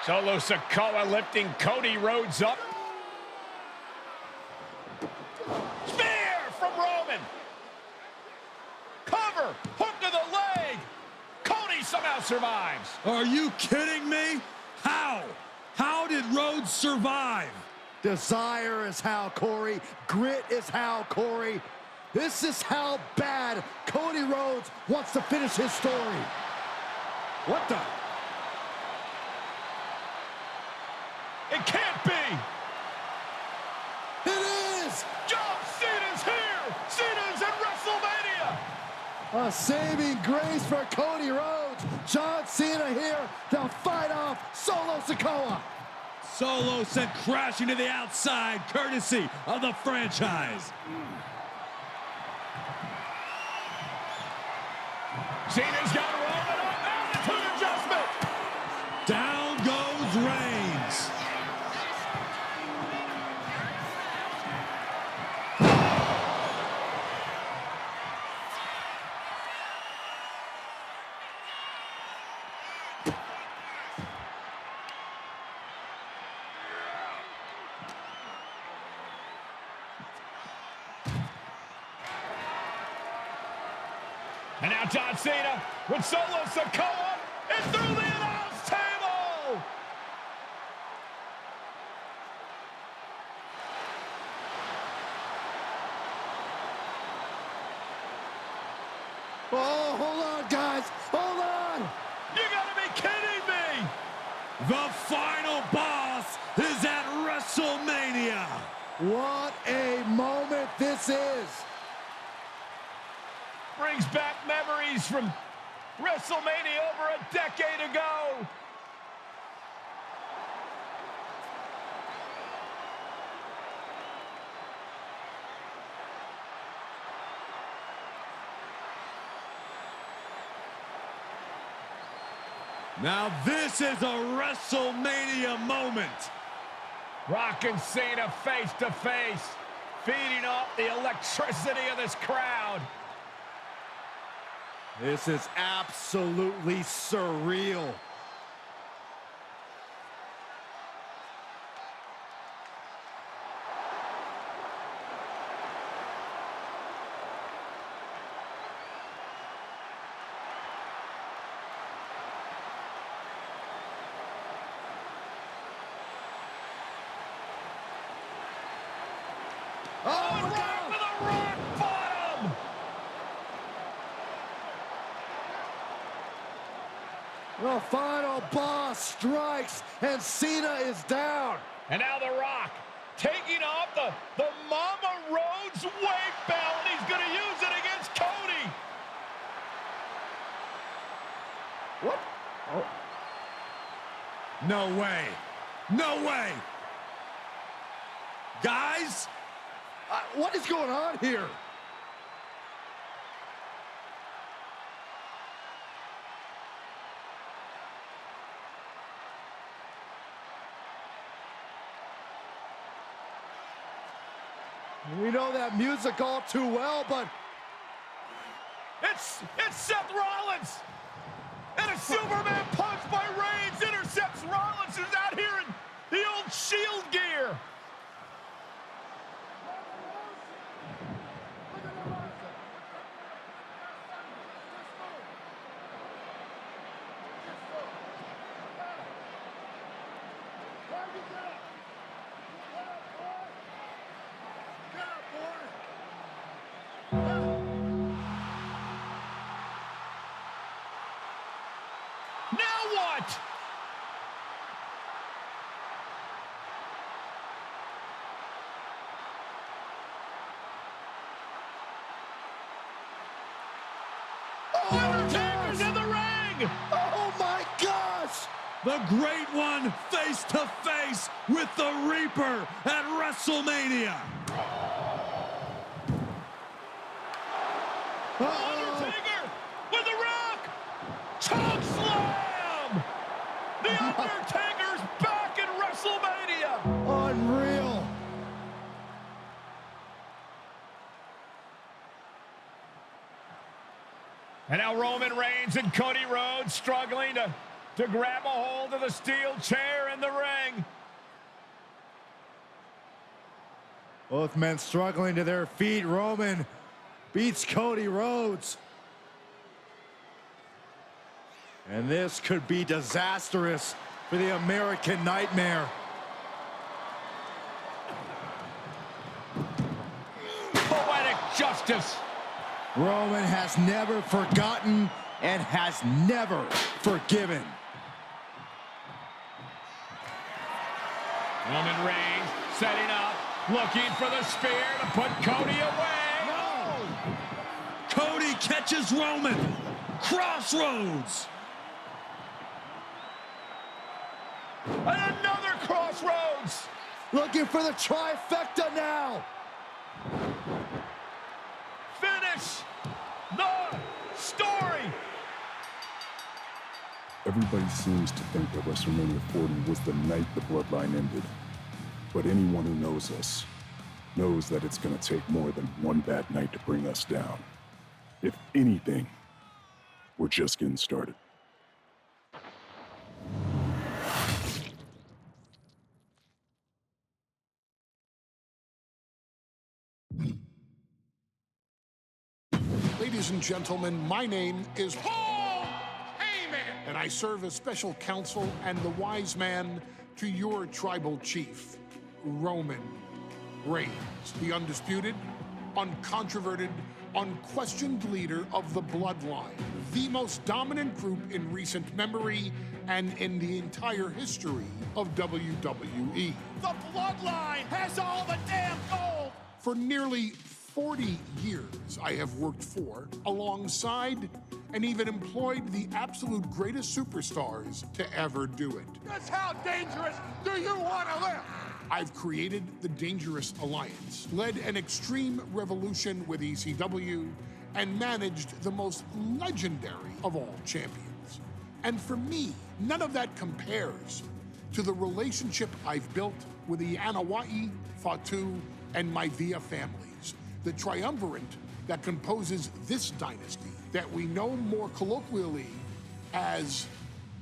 Solo Sikoa lifting Cody Rhodes up. Spear from Roman. Cover, hook to the leg. Cody somehow survives. Are you kidding me? How? How did Rhodes survive? Desire is how, Corey. Grit is how, Corey. This is how bad Cody Rhodes wants to finish his story. What the? It can't be! It is! John Cena's here! Cena's in WrestleMania! A saving grace for Cody Rhodes. John Cena here to fight off Solo Sikoa. Solo sent crashing to the outside, courtesy of the franchise. Cena's got Roman up, altitude adjustment! Down goes Reigns. And now John Cena with Solo Sikoa and through the announce table! Oh, hold on, guys. Hold on. You gotta be kidding me! The final boss is at WrestleMania. What a moment this is. Brings back memories from WrestleMania over a decade ago. Now this is a WrestleMania moment. Rock and Cena face to face, feeding off the electricity of this crowd. This is absolutely surreal. Oh, right to the rock bottom! The final boss strikes, and Cena is down. And now The Rock taking off the Mama Rhodes weight belt. He's going to use it against Cody. What? Oh. No way. No way. Guys? What is going on here? We know that music all too well, but It's Seth Rollins. And a Superman punch by Reigns intercepts Rollins, who's out here in the old Shield gear. Now what? Undertaker's in the ring! oh my gosh! The Great One face to face with the Reaper at WrestleMania. Undertaker with the Rock! Choke slam! The Undertaker's back in WrestleMania! Unreal. And now Roman Reigns and Cody Rhodes struggling to grab a hold of the steel chair in the ring. Both men struggling to their feet. Roman beats Cody Rhodes. And this could be disastrous for the American Nightmare. Poetic justice. Roman has never forgotten and has never forgiven. Roman Reigns setting up, looking for the spear to put Cody away. No! Cody catches Roman. Crossroads. And another crossroads. Looking for the trifecta now. Finish the story. Everybody seems to think that WrestleMania 40 was the night the Bloodline ended. But anyone who knows us knows that it's going to take more than one bad night to bring us down. If anything, we're just getting started. Ladies and gentlemen, my name is Paul Heyman, and I serve as special counsel and the wise man to your tribal chief, Roman Reigns, the undisputed, uncontroverted, unquestioned leader of the Bloodline, the most dominant group in recent memory and in the entire history of WWE. The Bloodline has all the damn gold. For nearly 40 years, I have worked for, alongside, and even employed the absolute greatest superstars to ever do it. Just how dangerous do you want to live? I've created the Dangerous Alliance, led an extreme revolution with ECW, and managed the most legendary of all champions. And for me, none of that compares to the relationship I've built with the Anoa'i, Fatu, and Maivia families, the triumvirate that composes this dynasty that we know more colloquially as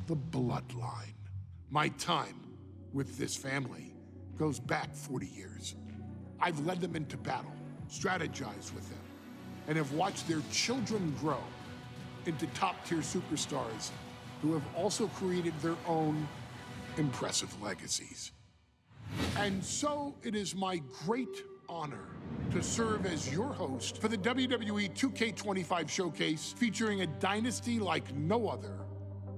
the Bloodline. My time with this family goes back 40 years. I've led them into battle, strategized with them, and have watched their children grow into top-tier superstars who have also created their own impressive legacies. And so it is my great honor to serve as your host for the WWE 2K25 showcase featuring a dynasty like no other,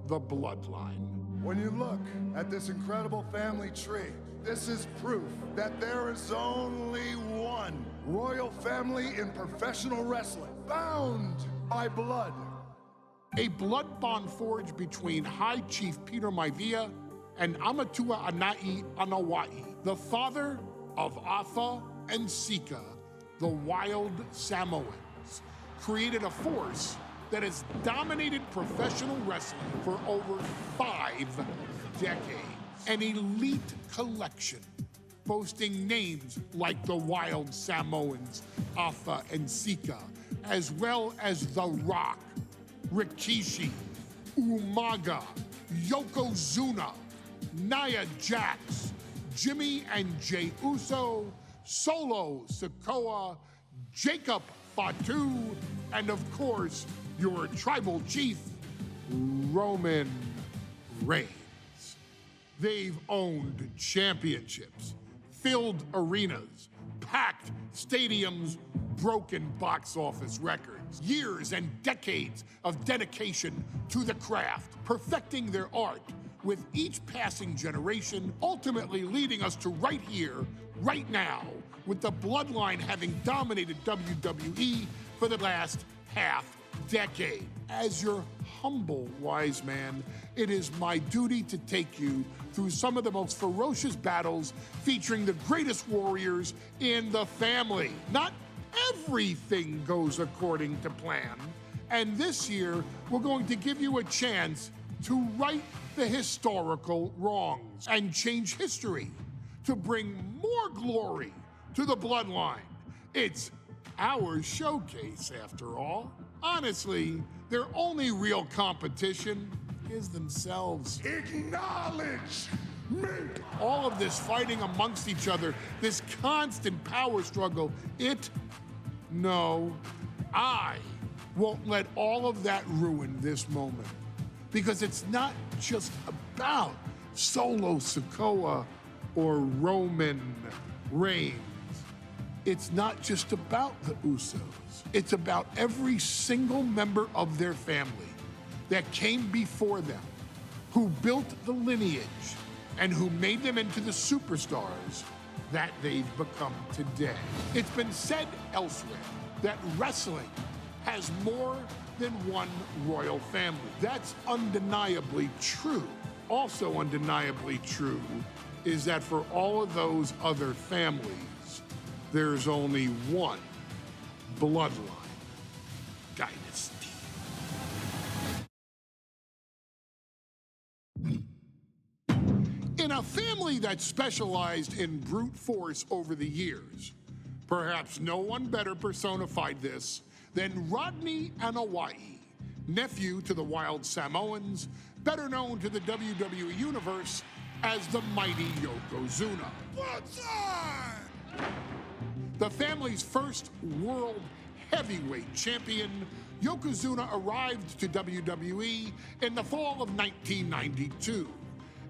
the Bloodline. When you look at this incredible family tree, this is proof that there is only one royal family in professional wrestling, bound by blood. A blood bond forged between High Chief Peter Maivia and Amatua Anai Anoa'i, the father of Afa and Sika, the wild Samoans, created a force that has dominated professional wrestling for over 5 decades. An elite collection boasting names like the Wild Samoans, Afa and Sika, as well as The Rock, Rikishi, Umaga, Yokozuna, Nia Jax, Jimmy and Jey Uso, Solo Sikoa, Jacob Fatu, and of course, your tribal chief, Roman Reigns. They've owned championships, filled arenas, packed stadiums, broken box office records, years and decades of dedication to the craft, perfecting their art with each passing generation, ultimately leading us to right here, right now, with the Bloodline having dominated WWE for the last half-decade. As your humble wise man, it is my duty to take you through some of the most ferocious battles featuring the greatest warriors in the family. Not everything goes according to plan, and this year we're going to give you a chance to right the historical wrongs and change history to bring more glory to the Bloodline. It's our showcase, after all. Honestly, their only real competition is themselves. Acknowledge me! All of this fighting amongst each other, this constant power struggle, I won't let all of that ruin this moment. Because it's not just about Solo Sikoa or Roman Reigns. It's not just about the Usos. It's about every single member of their family that came before them, who built the lineage and who made them into the superstars that they've become today. It's been said elsewhere that wrestling has more than one royal family. That's undeniably true. Also undeniably true is that for all of those other families, there's only one Bloodline dynasty. In a family that specialized in brute force over the years, perhaps no one better personified this than Rodney Anoa'i, nephew to the Wild Samoans, better known to the WWE Universe as the mighty Yokozuna. The family's first world heavyweight champion, Yokozuna arrived to WWE in the fall of 1992.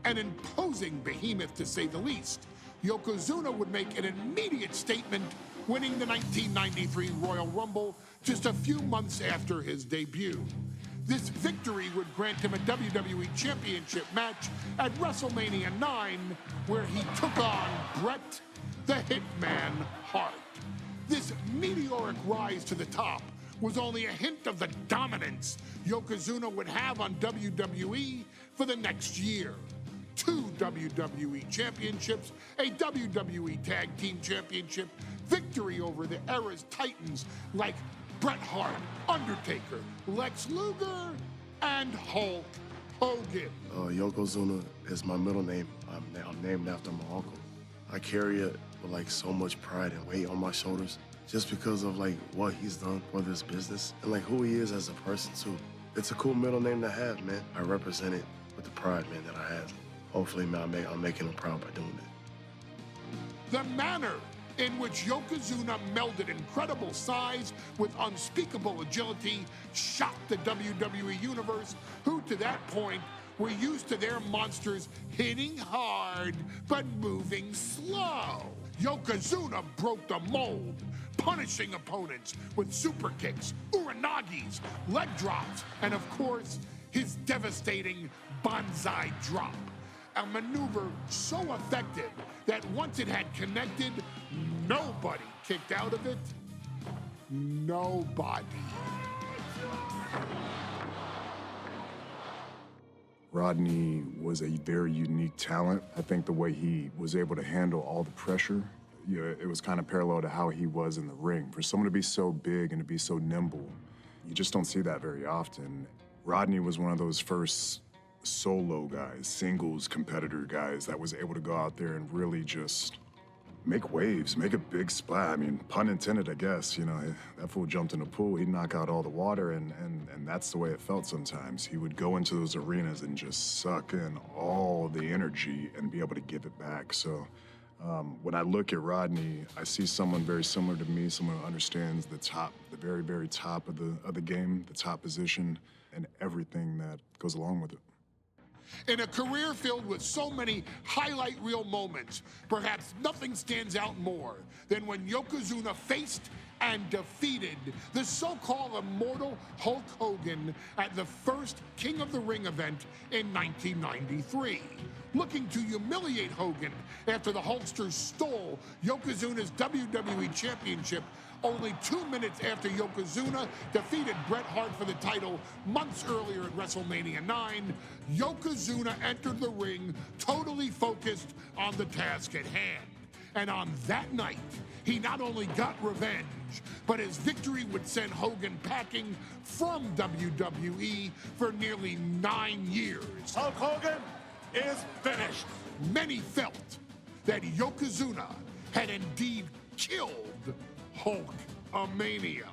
An imposing behemoth, to say the least, Yokozuna would make an immediate statement, winning the 1993 Royal Rumble just a few months after his debut. This victory would grant him a WWE Championship match at WrestleMania 9, where he took on Bret the Hitman Hart. This meteoric rise to the top was only a hint of the dominance Yokozuna would have on WWE for the next year. 2 WWE championships, a WWE Tag Team Championship, victory over the era's titans like Bret Hart, Undertaker, Lex Luger, and Hulk Hogan. Yokozuna is my middle name. I'm named after my uncle. I carry it with like so much pride and weight on my shoulders just because of like what he's done for this business and like who he is as a person too. It's a cool middle name to have, man. I represent it with the pride, man, that I have. Hopefully, man, I'm making him proud by doing it. The manner in which Yokozuna melded incredible size with unspeakable agility shocked the WWE Universe, who to that point were used to their monsters hitting hard but moving slow. Yokozuna broke the mold, punishing opponents with super kicks, uranagis, leg drops, and of course, his devastating banzai drop. A maneuver so effective that once it had connected, nobody kicked out of it. Nobody. Rodney was a very unique talent. I think the way he was able to handle all the pressure, it was kind of parallel to how he was in the ring. For someone to be so big and to be so nimble, you just don't see that very often. Rodney was one of those first solo guys, singles competitor guys that was able to go out there and really just make waves, make a big splash. I mean, pun intended, I guess. You know, that fool jumped in the pool, he'd knock out all the water, and that's the way it felt sometimes. He would go into those arenas and just suck in all the energy and be able to give it back. So when I look at Rodney, I see someone very similar to me, someone who understands the top, the very, very top of the game, the top position, and everything that goes along with it. In a career filled with so many highlight reel moments, perhaps nothing stands out more than when Yokozuna faced and defeated the so-called immortal Hulk Hogan at the first King of the Ring event in 1993. Looking to humiliate Hogan after the Hulkster stole Yokozuna's WWE Championship only 2 minutes after Yokozuna defeated Bret Hart for the title months earlier at WrestleMania 9, Yokozuna entered the ring totally focused on the task at hand. And on that night, he not only got revenge, but his victory would send Hogan packing from WWE for nearly 9 years. Hulk Hogan is finished. Many felt that Yokozuna had indeed killed Hulkamania.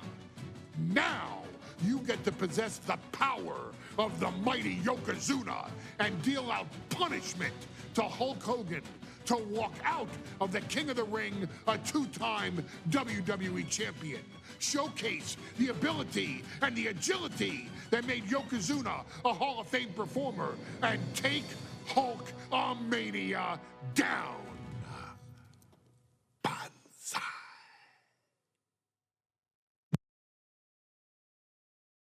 Now, you get to possess the power of the mighty Yokozuna and deal out punishment to Hulk Hogan to walk out of the King of the Ring, a two-time WWE champion. Showcase the ability and the agility that made Yokozuna a Hall of Fame performer and take Hulkamania down.